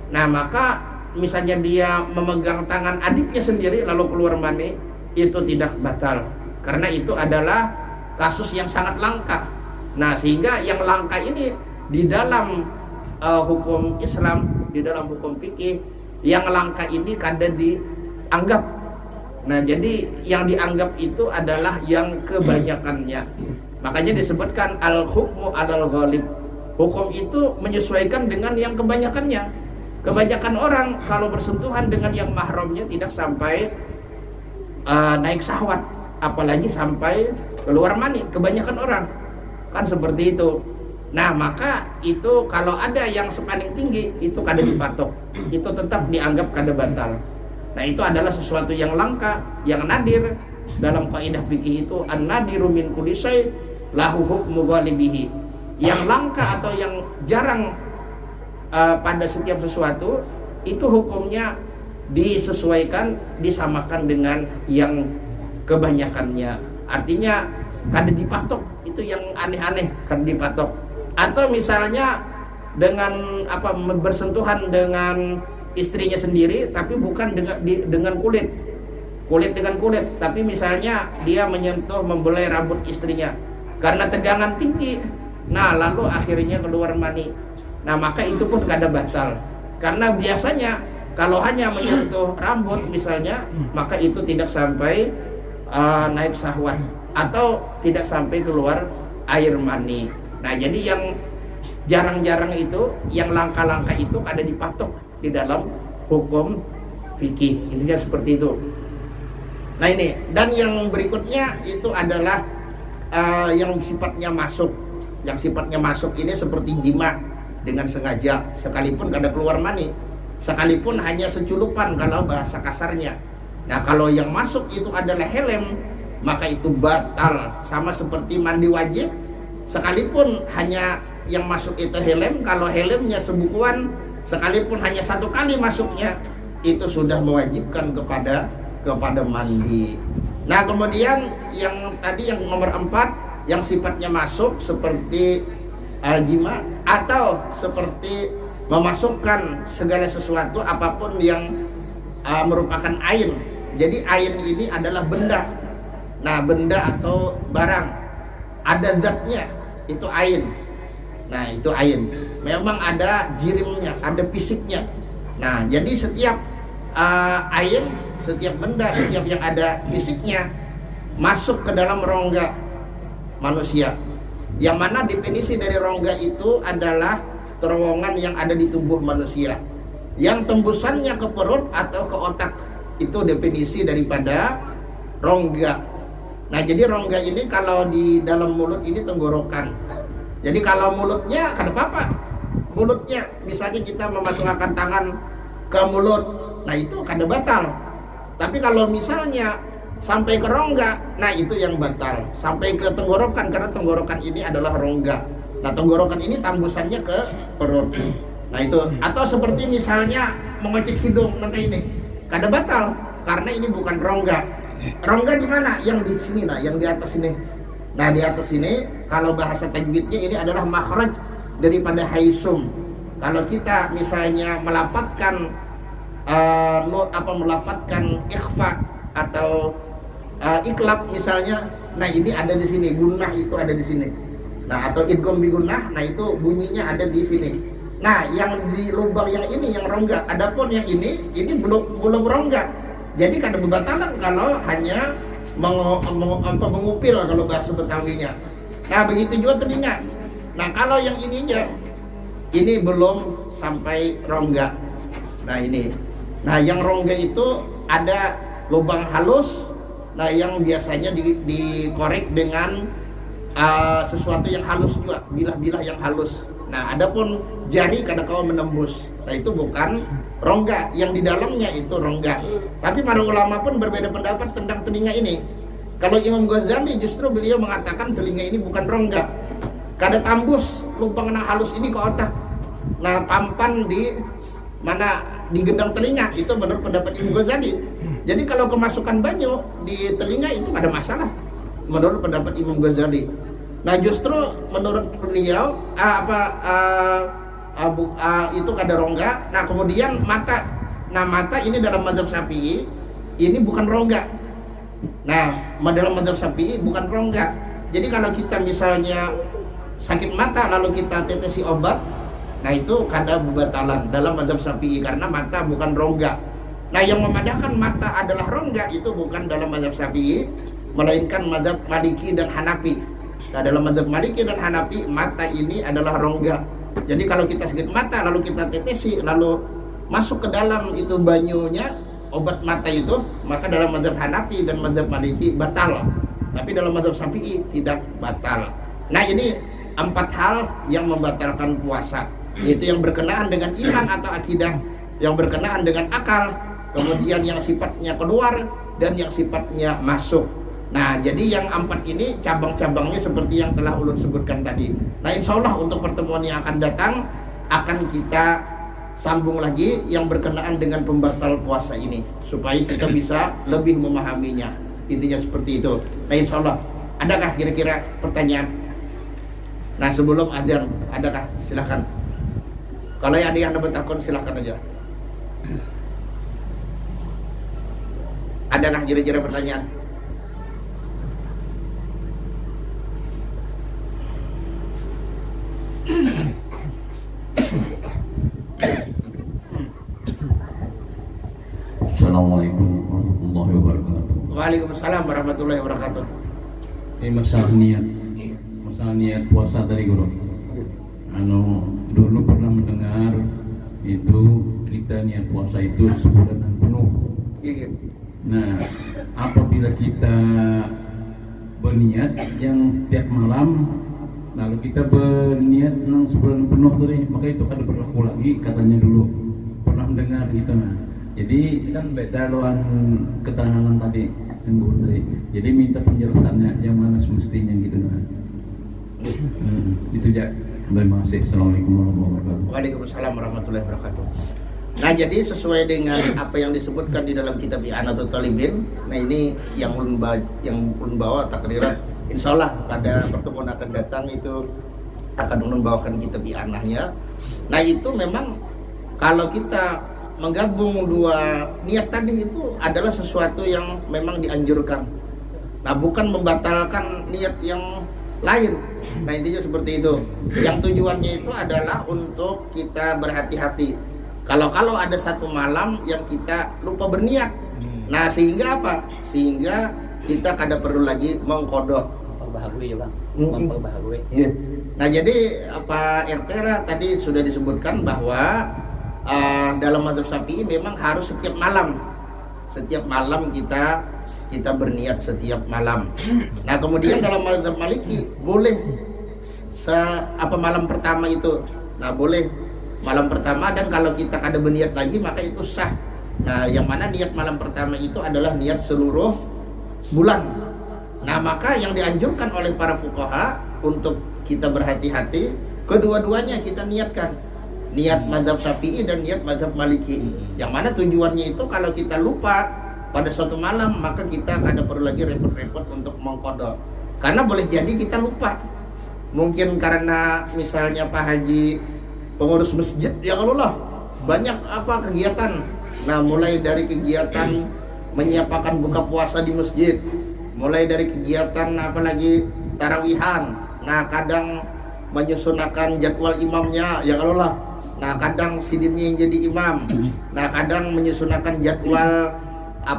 Nah, maka misalnya dia memegang tangan adiknya sendiri lalu keluar mani, itu tidak batal, karena itu adalah kasus yang sangat langka. Nah, sehingga yang langka ini di dalam hukum Islam, di dalam hukum fikih, yang langka ini kada dianggap. Nah, jadi yang dianggap itu adalah yang kebanyakannya. Makanya disebutkan al-hukmu alal ghalib. Hukum itu menyesuaikan dengan yang kebanyakannya. Kebanyakan orang kalau bersentuhan dengan yang mahramnya tidak sampai naik syahwat, apalagi sampai keluar mani. Kebanyakan orang kan seperti itu. Nah, maka itu kalau ada yang sepaning tinggi, itu kada dipatok, itu tetap dianggap kada batal. Nah, itu adalah sesuatu yang langka, yang nadir. Dalam kaidah fikih itu an-nadiru min kulli syai' lahu hukmu ghalibihi. Yang langka atau yang jarang pada setiap sesuatu itu hukumnya disesuaikan, disamakan dengan yang kebanyakannya. Artinya kada dipatok, itu yang aneh-aneh kada dipatok. Atau misalnya dengan bersentuhan dengan istrinya sendiri, tapi bukan dengan kulit dengan kulit, tapi misalnya dia menyentuh, membelai rambut istrinya karena tegangan tinggi. Nah, lalu akhirnya keluar mani. Nah, maka itu pun kada batal, karena biasanya kalau hanya menyentuh rambut misalnya, maka itu tidak sampai naik syahwat atau tidak sampai keluar air mani. Nah, jadi yang jarang-jarang itu, yang langka-langka itu kada dipatok di dalam hukum fikih. Intinya seperti itu. Nah, ini, dan yang berikutnya itu adalah yang sifatnya masuk. Yang sifatnya masuk ini seperti jima dengan sengaja, sekalipun kada keluar mani, sekalipun hanya seculupan kalau bahasa kasarnya. Nah, kalau yang masuk itu adalah helm, maka itu batal, sama seperti mandi wajib, sekalipun hanya yang masuk itu helm, kalau helmnya sebukuan, sekalipun hanya 1 kali masuknya, itu sudah mewajibkan kepada mandi. Nah, kemudian yang tadi yang nomor 4, yang sifatnya masuk seperti jima atau seperti memasukkan segala sesuatu apapun yang merupakan ain. Jadi ain ini adalah benda. Nah, benda atau barang ada zatnya, itu ain. Nah, itu ain. Memang ada jirimnya, ada fisiknya. Nah, jadi setiap ain, setiap benda, setiap yang ada fisiknya masuk ke dalam rongga manusia. Yang mana definisi dari rongga itu adalah terowongan yang ada di tubuh manusia, yang tembusannya ke perut atau ke otak. Itu definisi daripada rongga. Nah, jadi rongga ini kalau di dalam mulut ini tenggorokan. Jadi kalau mulutnya kada apa-apa. Mulutnya misalnya kita memasukkan tangan ke mulut, nah itu kada batal. Tapi kalau misalnya sampai ke rongga, nah itu yang batal. Sampai ke tenggorokan, karena tenggorokan ini adalah rongga. Nah, tenggorokan ini tambusannya ke perut. Nah, itu. Atau seperti misalnya mengocek hidung, nanti ini kada batal, karena ini bukan rongga. Rongga di mana? Yang di sini, nah, yang di atas ini. Nah, di atas ini kalau bahasa tajwidnya ini adalah makhraj daripada haisum. Kalau kita misalnya melapatkan melapatkan ikhfa atau iklab misalnya, nah ini ada di sini, gunnah itu ada di sini. Nah, atau idgham bi gunnah, nah itu bunyinya ada di sini. Nah, yang di lubang yang ini yang rongga. Adapun yang ini belum rongga. Jadi kada bebatalan kalau hanya mengupil kalau bahasa Betawinya. Nah, begitu juga telinga. Nah, kalau yang ininya ini belum sampai rongga. Nah, ini. Nah, yang rongga itu ada lubang halus. Nah, yang biasanya dikorek dengan sesuatu yang halus juga, bilah-bilah yang halus. Nah, adapun jari kadang-kadang menembus. Nah, itu bukan rongga, yang di dalamnya itu rongga. Tapi para ulama pun berbeda pendapat tentang telinga ini. Kalau Imam Ghazali justru beliau mengatakan telinga ini bukan rongga, kada tambus lubang halus ini ke otak. Nah, pampan di mana di gendang telinga, itu menurut pendapat Imam Ghazali. Jadi kalau kemasukan banyu di telinga itu ada masalah menurut pendapat Imam Ghazali. Nah, justru menurut beliau itu kada rongga. Nah, kemudian mata. Nah, mata ini dalam mazhab Syafi'i ini bukan rongga. Nah, dalam mazhab Syafi'i bukan rongga. Jadi kalau kita misalnya sakit mata lalu kita tetesi obat, nah itu kada bebatalan dalam mazhab Syafi'i karena mata bukan rongga. Nah, yang memadahkan mata adalah rongga itu bukan dalam mazhab Syafi'i, melainkan mazhab Maliki dan Hanafi. Nah, dalam mazhab Maliki dan Hanafi mata ini adalah rongga. Jadi kalau kita sakit mata lalu kita tetesi lalu masuk ke dalam itu banyunya obat mata itu, maka dalam mazhab Hanafi dan mazhab Maliki batal. Tapi dalam mazhab Syafi'i tidak batal. Nah, ini 4 hal yang membatalkan puasa, yaitu yang berkenaan dengan iman atau akidah, yang berkenaan dengan akal, kemudian yang sifatnya keluar dan yang sifatnya masuk. Nah, jadi yang 4 ini cabang-cabangnya seperti yang telah ulun sebutkan tadi. Nah, insya Allah untuk pertemuan yang akan datang akan kita sambung lagi yang berkenaan dengan pembatal puasa ini supaya kita bisa lebih memahaminya. Intinya seperti itu. Nah, insya Allah, adakah kira-kira pertanyaan? Nah, sebelum azan, adakah? Silahkan. Kalau ada yang bertakon silahkan aja. Adakah kira-kira pertanyaan? Assalamualaikum warahmatullahi wabarakatuh. Waalaikumsalam warahmatullahi wabarakatuh. Ini masalah niat puasa tadi guru. Dulu pernah mendengar itu kita niat puasa itu sebulan penuh. Iya. Nah, apabila kita berniat yang tiap malam, lalu kita berniat sebulan penuh tadi, maka itu ada berlaku lagi katanya dulu. Pernah mendengar itu nah. Jadi kan beda lawan keterangan tadi yang guru tadi. Jadi minta penjelasannya yang mana semestinya gitu nah. Itu aja. Terima kasih. Assalamualaikum warahmatullahi wabarakatuh. Waalaikumsalam warahmatullahi wabarakatuh. Nah, jadi sesuai dengan apa yang disebutkan di dalam kitab I'anatul Talibin. Nah, ini yang ulun bawa takdiran. Insyaallah pada pertemuan akan datang itu akan ulun bawakan kitab I'anahnya. Nah, itu memang kalau kita menggabung dua niat tadi itu adalah sesuatu yang memang dianjurkan. Nah, bukan membatalkan niat yang lain. Nah, intinya seperti itu. Yang tujuannya itu adalah untuk kita berhati-hati. Kalau ada satu malam yang kita lupa berniat. Nah, sehingga apa? Sehingga kita kada perlu lagi mengkodok. Memperbaharui ya, Bang. Memperbaharui. Iya. Nah, jadi apa RT tadi sudah disebutkan bahwa dalam mazhab Syafi'i memang harus setiap malam kita berniat setiap malam. Nah, kemudian dalam mazhab Maliki boleh malam pertama itu. Nah, boleh malam pertama, dan kalau kita kada berniat lagi maka itu sah. Nah, yang mana niat malam pertama itu adalah niat seluruh bulan. Nah, maka yang dianjurkan oleh para fuqaha untuk kita berhati-hati, kedua-duanya kita niatkan. Niat mazhab Syafi'i dan niat mazhab Maliki. Yang mana tujuannya itu kalau kita lupa pada suatu malam, maka kita kada perlu lagi repot-repot untuk mengqadha. Karena boleh jadi kita lupa. Mungkin karena misalnya Pak Haji pengurus masjid, ya Allah, banyak kegiatan. Nah, mulai dari kegiatan menyiapkan buka puasa di masjid, mulai dari kegiatan apalagi tarawihan. Nah, kadang menyusunkan jadwal imamnya, ya Allah. Nah, kadang sidinnya yang jadi imam. Nah, kadang menyusunkan jadwal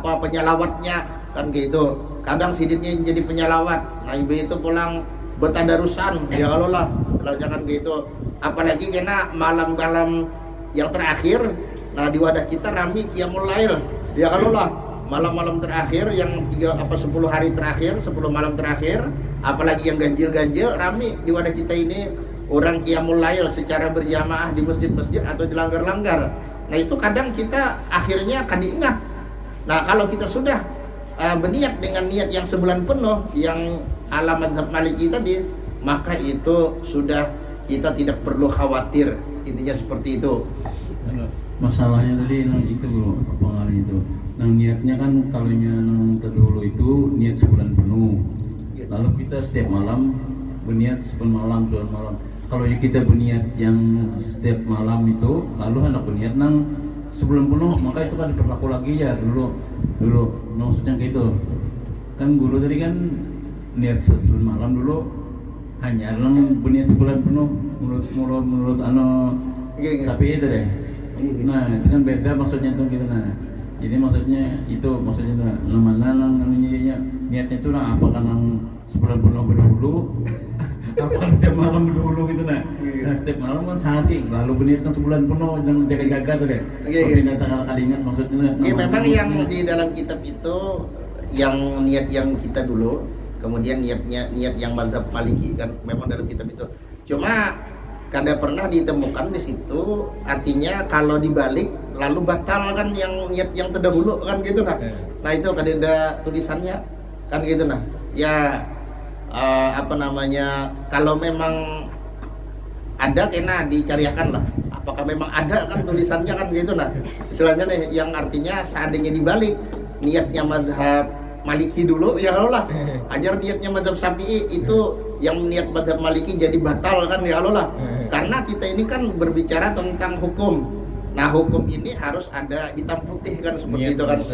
penyalawatnya kan gitu. Kadang sidinnya yang jadi penyalawat. Nah, ibu itu pulang betadarusan, ya Allah, selalunya kan gitu. Apalagi kena malam-malam yang terakhir. Nah, di wadah kita rami qiyamul lail, ya Allah, malam-malam terakhir yang 10 hari terakhir, 10 malam terakhir, apalagi yang ganjil-ganjil rami di wadah kita ini. Orang qiyamul lail secara berjamaah di masjid-masjid atau di langgar-langgar. Nah itu kadang kita akhirnya kan diingat. Nah kalau kita sudah berniat dengan niat yang sebulan penuh yang ala mazhab Maliki tadi, maka itu sudah kita tidak perlu khawatir, intinya seperti itu. Masalahnya tadi itu bro, pengaruh itu. Niatnya kan kalau yang terdahulu itu niat sebulan penuh. Lalu kita setiap malam berniat sebulan malam. Kalau kita berniat yang setiap malam itu, lalu hendak berniat sebulan penuh, maka itu kan diberlaku lagi ya dulu maksudnya kayak itu. Kan guru tadi kan niat sebulan malam dulu hanya berniat sebulan penuh menurut sapi itu deh. Nah itu kan beda maksudnya tuh gitu. Nah jadi maksudnya niatnya itu apakah sebulan penuh berdahulu apakah setiap malam berdahulu gitu. Nah setiap malam kan sehari lalu berniat sebulan penuh jangan jaga-jaga tuh deh. Kalimat maksudnya memang yang di dalam kitab itu yang niat yang kita dulu, kemudian niat yang mazhab Maliki kan memang dalam kitab itu. Cuma kada pernah ditemukan di situ, artinya kalau dibalik lalu batal kan yang niat yang terdahulu kan gitu nah. Nah itu kada ada tulisannya kan gitu nah. Ya kalau memang ada kena dicariakan lah. Apakah memang ada kan tulisannya kan gitu nah. Istilahnya nih yang artinya seandainya dibalik niatnya mazhab Maliki dulu ya Allah. Ajar niatnya mazhab Syafi'i itu yang niat mazhab Maliki jadi batal kan ya Allah. Karena kita ini kan berbicara tentang hukum. Nah hukum ini harus ada hitam putih kan seperti itu kan.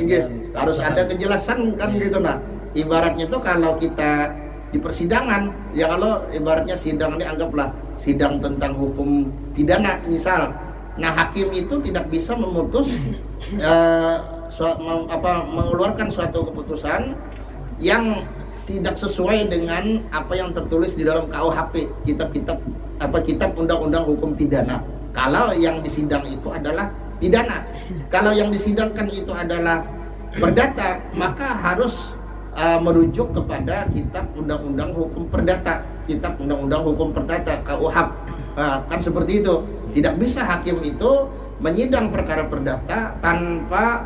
Harus ada kejelasan kan gitu nah. Ibaratnya tuh kalau kita di persidangan ya kalau ibaratnya sidang ini anggaplah sidang tentang hukum pidana misal. Nah hakim itu tidak bisa memutus mengeluarkan suatu keputusan yang tidak sesuai dengan apa yang tertulis di dalam KUHP, kitab undang-undang hukum pidana. Kalau yang disidang itu adalah pidana, kalau yang disidangkan itu adalah perdata, maka harus merujuk kepada kitab undang-undang hukum perdata, kitab undang-undang hukum perdata KUHP. Kan seperti itu. Tidak bisa hakim itu menyidang perkara perdata tanpa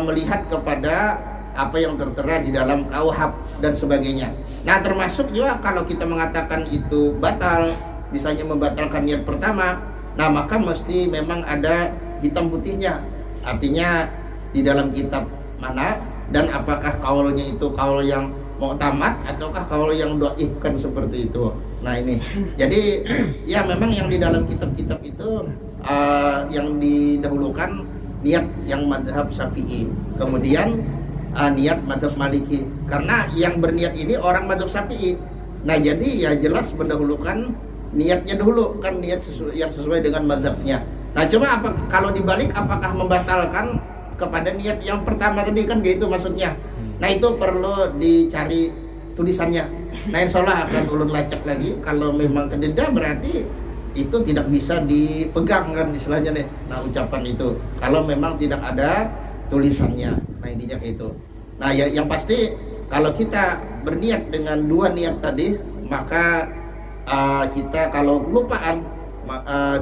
melihat kepada apa yang tertera di dalam KUHP dan sebagainya. Nah termasuk juga kalau kita mengatakan itu batal, misalnya membatalkan niat pertama, nah maka mesti memang ada hitam putihnya. Artinya di dalam kitab mana dan apakah kaulnya itu kaul yang mu'tamad ataukah kaul yang dhaif kan seperti itu. Nah ini jadi ya memang yang di dalam kitab-kitab itu yang didahulukan niat yang mazhab Syafi'i, kemudian niat mazhab Maliki, karena yang berniat ini orang mazhab Syafi'i. Nah jadi ya jelas mendahulukan niatnya dulu kan, niat yang sesuai dengan mazhabnya. Nah cuma kalau dibalik apakah membatalkan kepada niat yang pertama tadi kan gitu maksudnya. Nah itu perlu dicari tulisannya. Nah insyaallah akan ulun lacak lagi. Kalau memang kededa berarti itu tidak bisa dipegang kan istilahnya nih. Nah ucapan itu kalau memang tidak ada tulisannya. Nah intinya kayak itu. Nah ya yang pasti kalau kita berniat dengan dua niat tadi, maka kita kalau kelupaan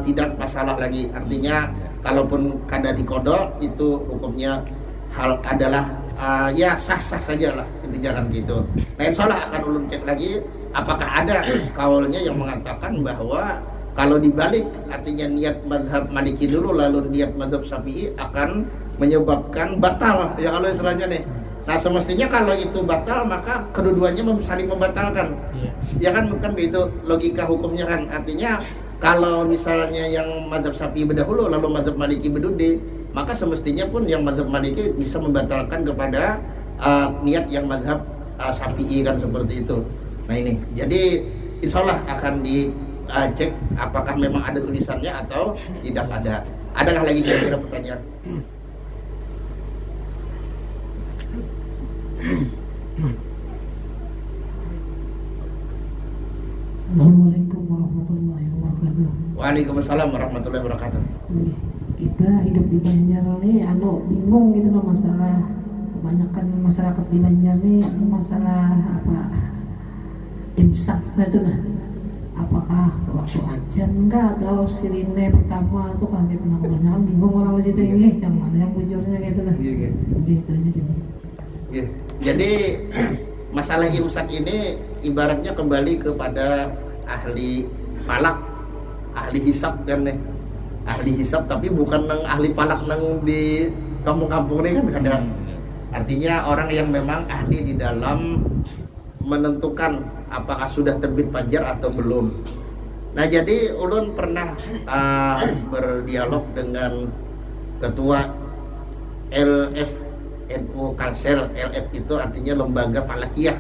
tidak masalah lagi. Artinya kalaupun kada dikodok itu hukumnya hal adalah ya sah-sah saja lah intinya kan gitu. Nah insyaallah akan ulun cek lagi apakah ada kaulnya yang mengatakan bahwa kalau dibalik artinya niat mazhab Maliki dulu lalu niat mazhab Syafi'i akan menyebabkan batal ya kalau istilahnya nih. Nah semestinya kalau itu batal maka kedua-duanya saling membatalkan. Ya kan begitu logika hukumnya kan. Artinya kalau misalnya yang mazhab Syafi'i berdahulu lalu mazhab Maliki berdudi, maka semestinya pun yang mazhab Maliki bisa membatalkan kepada niat yang mazhab Syafi'i kan seperti itu. Nah ini jadi insyaallah akan dicek apakah memang ada tulisannya atau tidak ada. Adakah lagi kira-kira pertanyaan? Assalamualaikum warahmatullahi wabarakatuh. Waalaikumsalam warahmatullahi wabarakatuh. Kita hidup di Banjar nih, bingung gitu loh masalah kebanyakan masyarakat di Banjar nih masalah apa imsak itu nah. apakah waktu ajan enggak atau sirine pertama itu kan gitu. Nah kebanyakan bingung orang di situ ini yang mana yang bujurnya gitu lah. Iya. Gitu aja gitu. Iya. Jadi masalah imsak ini ibaratnya kembali kepada ahli falak, ahli hisab kan nih. Ahli hisab tapi bukan nang ahli falak nang di kampung-kampung ini kan ada. Artinya orang yang memang ahli di dalam menentukan apakah sudah terbit fajar atau belum. Nah jadi ulun pernah berdialog dengan ketua LF NU Kalsel. LF itu artinya lembaga falakiyah.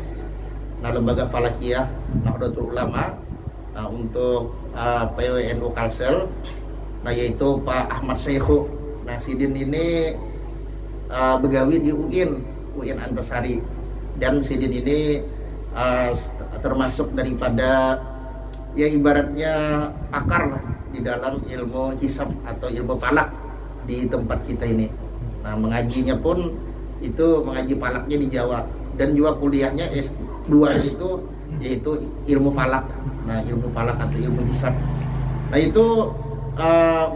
Nah lembaga falakiyah Nahdlatul Ulama untuk PWNU Kalsel, nah yaitu Pak Ahmad Syekhu. Nah Sidin ini begawi di UIN Antasari, dan Sidin ini termasuk daripada ya ibaratnya pakar lah di dalam ilmu hisab atau ilmu falak di tempat kita ini. Nah mengajinya pun itu mengaji falaknya di Jawa, dan juga kuliahnya S2 itu yaitu ilmu falak. Nah ilmu falak atau ilmu hisab. Nah itu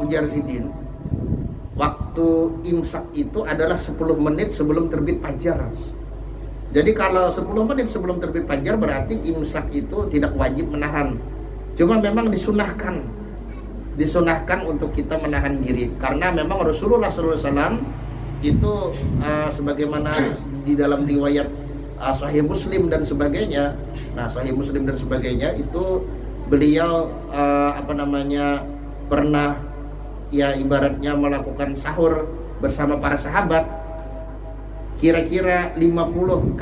ujar Sidin, waktu imsak itu adalah 10 menit sebelum terbit fajar. Jadi kalau 10 menit sebelum terbit fajar berarti imsak itu tidak wajib menahan. Cuma memang disunahkan untuk kita menahan diri, karena memang Rasulullah SAW itu sebagaimana di dalam riwayat Sahih Muslim dan sebagainya. Nah Sahih Muslim dan sebagainya itu beliau pernah ya ibaratnya melakukan sahur bersama para sahabat, kira-kira 50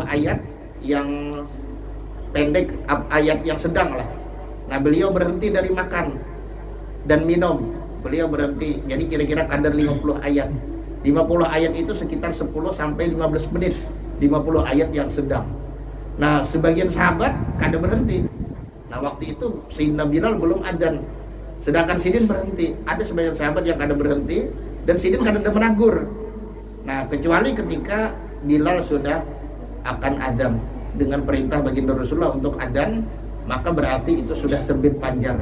ayat yang pendek, ayat yang sedang lah. Nah beliau berhenti dari makan dan minum, beliau berhenti, jadi kira-kira kadar 50 ayat. 50 ayat itu sekitar 10 sampai 15 menit, 50 ayat yang sedang. Nah sebagian sahabat kadar berhenti. Nah waktu itu Sayyidina Bilal belum adzan, sedangkan Sidin berhenti. Ada sebagian sahabat yang kadang berhenti dan Sidin kadang menagur. Nah kecuali ketika Bilal sudah akan adzan dengan perintah baginda Rasulullah untuk adzan, maka berarti itu sudah terbit fajar.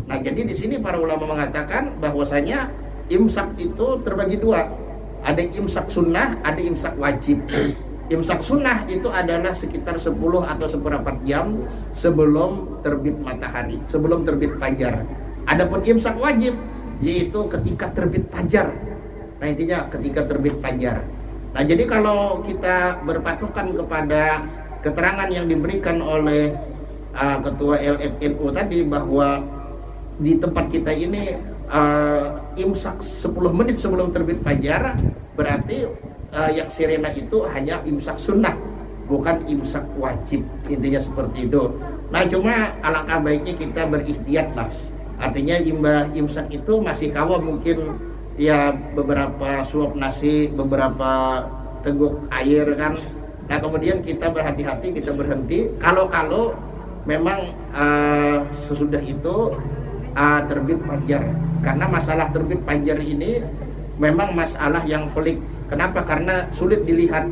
Nah jadi di sini para ulama mengatakan bahwasanya imsak itu terbagi dua. Ada imsak sunnah, ada imsak wajib. Imsak sunnah itu adalah sekitar 10 atau seperempat jam sebelum terbit matahari, sebelum terbit fajar. Adapun imsak wajib yaitu ketika terbit fajar. Nah intinya ketika terbit fajar. Nah jadi kalau kita berpatokan kepada keterangan yang diberikan oleh ketua LFNU tadi bahwa di tempat kita ini imsak 10 menit sebelum terbit fajar, berarti yang sirena itu hanya imsak sunnah, bukan imsak wajib. Intinya seperti itu. Nah cuma alangkah baiknya kita berihtiyat lah. Artinya imsak itu masih kawa mungkin ya beberapa suap nasi, beberapa teguk air kan. Nah kemudian kita berhati-hati, kita berhenti. Kalau memang sesudah itu terbit fajar. Karena masalah terbit fajar ini memang masalah yang pelik. Kenapa? Karena sulit dilihat.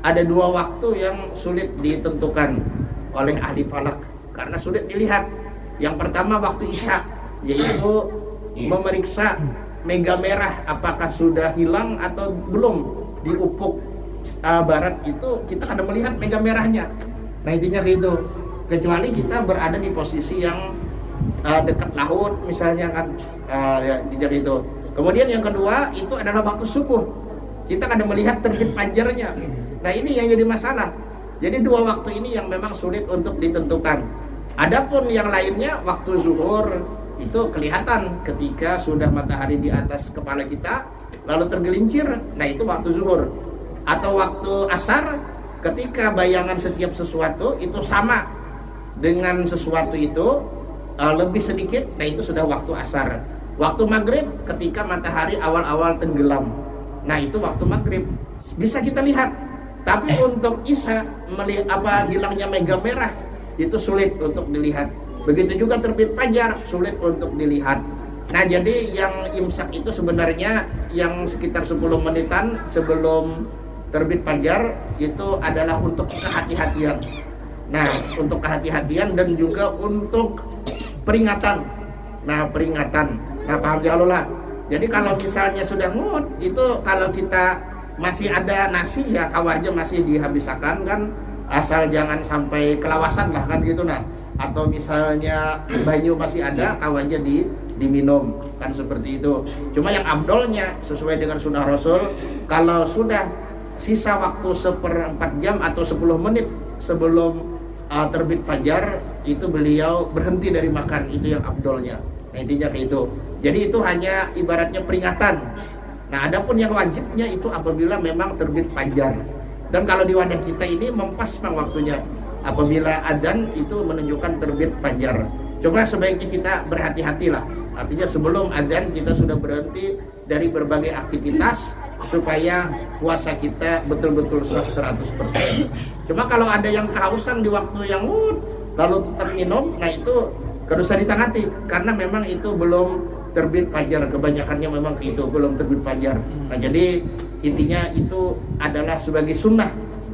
Ada dua waktu yang sulit ditentukan oleh ahli falak, karena sulit dilihat. Yang pertama waktu isya, yaitu memeriksa mega merah apakah sudah hilang atau belum. Di ufuk barat itu kita kadang melihat mega merahnya. Nah intinya gitu. Kecuali kita berada di posisi yang dekat laut misalnya kan, ya gitu. Kemudian yang kedua itu adalah waktu subuh, kita kadang melihat terbit fajarnya. Nah ini yang jadi masalah. Jadi dua waktu ini yang memang sulit untuk ditentukan. Adapun yang lainnya waktu zuhur itu kelihatan ketika sudah matahari di atas kepala kita lalu tergelincir, nah itu waktu zuhur. Atau waktu asar ketika bayangan setiap sesuatu itu sama dengan sesuatu itu lebih sedikit, nah itu sudah waktu asar. Waktu maghrib ketika matahari awal-awal tenggelam, nah itu waktu maghrib bisa kita lihat. Tapi untuk isya hilangnya mega merah itu sulit untuk dilihat. Begitu juga terbit fajar sulit untuk dilihat. Nah jadi yang imsak itu sebenarnya yang sekitar 10 menitan sebelum terbit fajar itu adalah untuk kehati-hatian. Nah, untuk kehati-hatian dan juga untuk peringatan. Nah, peringatan. Nah, paham ya Allah. Jadi kalau misalnya sudah ngut, itu kalau kita masih ada nasi ya kau aja masih dihabiskan kan, asal jangan sampai kelawasan lah kan gitu. Nah, atau misalnya banyu masih ada kau aja diminum kan seperti itu. Cuma yang abdolnya sesuai dengan sunnah Rasul, kalau sudah sisa waktu 1/4 jam atau 10 menit sebelum terbit fajar itu beliau berhenti dari makan, itu yang abdolnya. Nah, intinya kayak itu. Jadi itu hanya ibaratnya peringatan. Nah, adapun yang wajibnya itu apabila memang terbit fajar. Dan kalau di wadah kita ini mempas memang waktunya apabila adzan itu menunjukkan terbit fajar. Coba sebaiknya kita berhati-hatilah. Artinya sebelum adzan kita sudah berhenti dari berbagai aktivitas supaya puasa kita betul-betul sah 100%. Cuma kalau ada yang kehausan di waktu yang lalu tetap minum, nah itu harus ditangati karena memang itu belum terbit fajar, kebanyakannya memang itu belum terbit fajar. Nah, jadi intinya itu adalah sebagai sunnah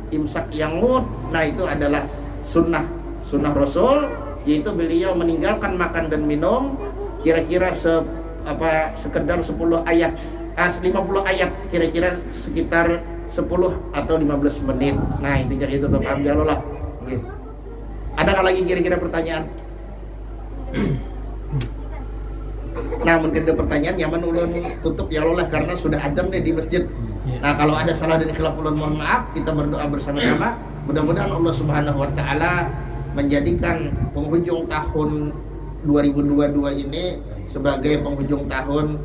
imsak yang nah itu adalah sunnah Rasul, yaitu beliau meninggalkan makan dan minum kira-kira sekedar 10 ayat 50 ayat, kira-kira sekitar 10 atau 15 menit. Nah, intinya itu paham ya Allah. Gitu. Ada nggak lagi kira-kira pertanyaan? Nah, mungkin ada pertanyaan, nyaman ulun tutup ya Allah karena sudah adzan nih di masjid. Nah, kalau ada salah dan khilaf ulun mohon maaf, kita berdoa bersama-sama. Mudah-mudahan Allah Subhanahu wa taala menjadikan penghujung tahun 2022 ini sebagai penghujung tahun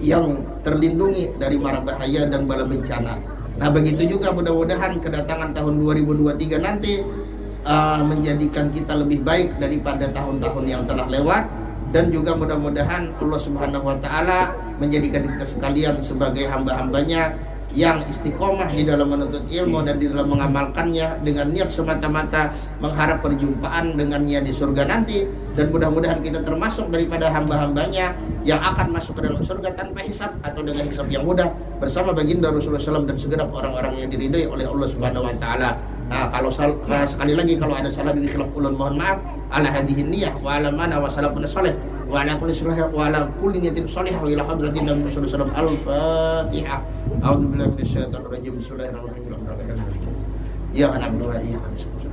yang terlindungi dari mara bahaya dan bala bencana. Nah, begitu juga mudah-mudahan kedatangan tahun 2023 nanti menjadikan kita lebih baik daripada tahun-tahun yang telah lewat, dan juga mudah-mudahan Allah Subhanahu wa taala menjadikan kita sekalian sebagai hamba-hambanya yang istiqomah di dalam menuntut ilmu dan di dalam mengamalkannya dengan niat semata-mata mengharap perjumpaan dengannya di surga nanti. Dan mudah-mudahan kita termasuk daripada hamba-hambanya yang akan masuk ke dalam surga tanpa hisab atau dengan hisab yang mudah bersama baginda Rasulullah SAW dan segenap orang-orang yang diridai oleh Allah Subhanahu wa taala. Nah, kalau sekali lagi kalau ada salah dan khilaf ulun mohon maaf. Ala hadhihi niyah wa ala mana wa salafun salih wa ala kulli salih wa ala kulli niyatin salihah wa ila hadratin Nabi sallallahu alaihi wasallam. Al-Fatihah. A'udzubillahi minasyaitonir rajim. Bismillahirrahmanirrahim. Ya na'budu wa iyyaka nasta'in.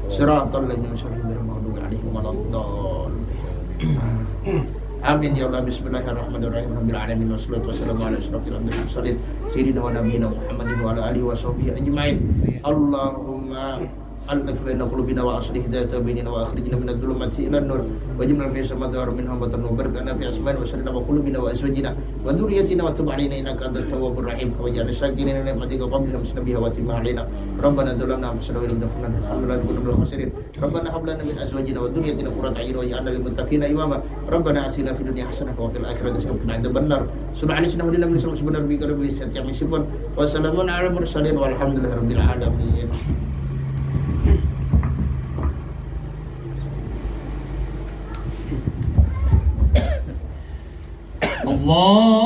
Shiratal ladzina an'amta 'alaihim waladdallin. Amin ya Allah. Bismillahirrahmanirrahim. Rabbil alamin wassalatu wassalamu ala asyrofil anbiya'i wal mursalin sayyidina wa nabiyina Muhammadin wa ala alihi wa sahbihi ajma'in. Allahumma alif baina qulubina wa aslih dzata bainina wa akhrijna minadh dhulumati ilan nur waj'alna fi samadar minhum wa barik fi asma'ina wa salina wa qulubina wa azwajina wa dhurriyyatina wa tub 'alaina innaka antat tawwabur rahim wa ja'alna syakirina li ni'matika qabla musnabiha wa timma 'alaina rabbana dzalamna anfusana wa lam taghfir lana wa kunna khasirin rabbana hab lana min azwajina wa dhurriyyatina qurrata a'yun waj'alna lil muttaqina imama rabbana atina fid dunya hasanah wa fil akhirati hasanah wa qina adzabannar subhanaka wa bihamdika subhana rabbika rabbil izzati amma yasifun wa salamun 'alal mursalin walhamdulillahi rabbil alamin. Allah